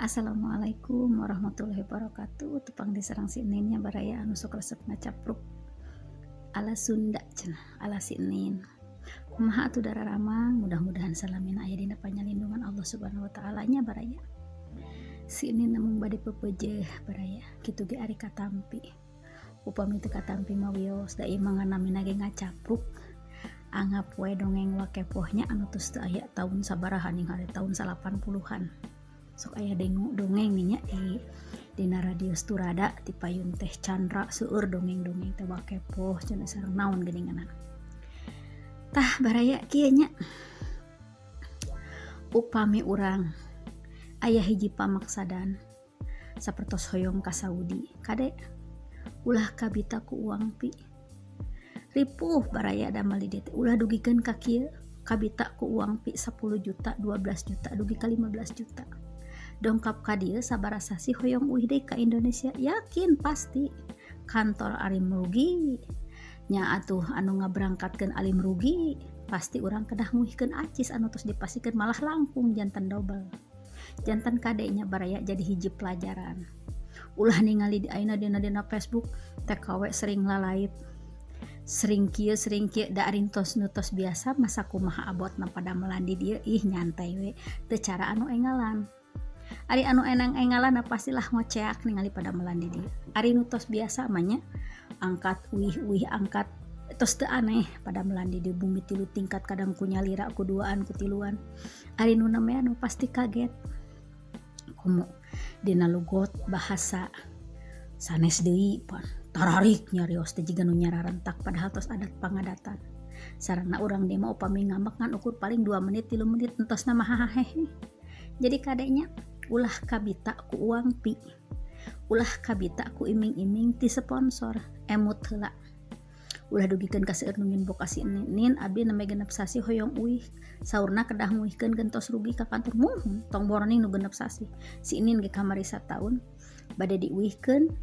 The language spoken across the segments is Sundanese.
Assalamualaikum warahmatullahi wabarakatuh. Tepang diserang sininnya baraya anu sok resep ngacapruk ala Sunda cenah ala sinin. Kumaha atuh dararamang, mudah-mudahan salamina aya dina panyalindungan Allah Subhanahu wa taala nya baraya. Sinin namung bade pepeujeuh baraya, kitu ge ari katampi. Upami teu katampi mah wios da ieu manganamina ge ngacapruk. Anggap we dongeng wakepohnya anu tos teu aya tahun sabaraha ning hari tahun 80-an. Sok aya dongeng nih nya dina radio Sturada ti payun teh Chandra seueur dongeng-dongeng teh wakepoh cenah sareng naon geuningan. Tah baraya kieu nya. Upami urang aya hiji pamaksadan sapertos hoyong ka Saudi, kade ulah kabita ku uang pi. Ripuh baraya da mali dieu ulah dugikeun ka kieu kabita ku uang pi 10 juta, 12 juta, dugi ka 15 juta. Dongkap ka dieu sabaraha sih hoyong uih deui ka Indonesia, yakin pasti kantor alim rugi nya atuh anu ngaberangkatkeun alim rugi pasti urang kedah nguihkeun acis anu tos dipasikeun malah langkung jantan double jantan kadenya baraya jadi hiji pelajaran. Ulah ningali di ayeuna dina Facebook TKW sering lalait sering kieu da arintos nutos biasa masa kumaha abotna pada melandi dieu ih nyantai we teu cara anu engalan. Ari anu enang-engalan pastilah ngoceak ningali pada melandi dia. Ari nu tos biasa mah nya angkat uih angkat tos teu aneh pada melandi di bumi 3 tingkat kadang ku nyalira ku duaan ku tiluan. Ari nu namanya anu pasti kaget. Kumu dina lugot bahasa sanes deui pan tararik nyarios teh jiga nu nyararentak padahal tos adat pangadatan. Sarana urang dia mah upami ngambek ngan ukur paling 2 menit 3 menit entos na mah hahahe. Jadi kadenya ulah kabita ku uang pi, ulah kabita ku iming-iming ti sponsor, emut heula. Ulah dugikeun ka seueur nu nginboka si nin abdi na genep sasi hoyong uih, saurna kedah nguihkeun gentos rugi ka kantor muhun, tong warning nu genep sasi. Si nin ge kamari sataun bade diuihkeun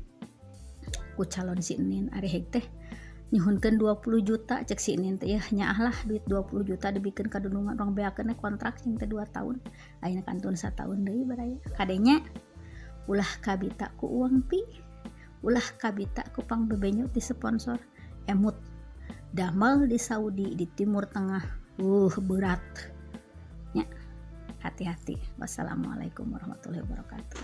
ku calon si nin ari heg teh nyuhunkeun 20 juta cek si nin teh nyaah lah duit 20 juta dibikeun ka dunungan urang beakeun kontrak cing teh 2 tahun ayeuna kantun 1 tahun deui baraya kadenya ulah kabita ku uang pi ulah kabita ku pangbebenyo ti sponsor emut damel di Saudi di Timur Tengah berat nya hati-hati. Wassalamualaikum warahmatullahi wabarakatuh.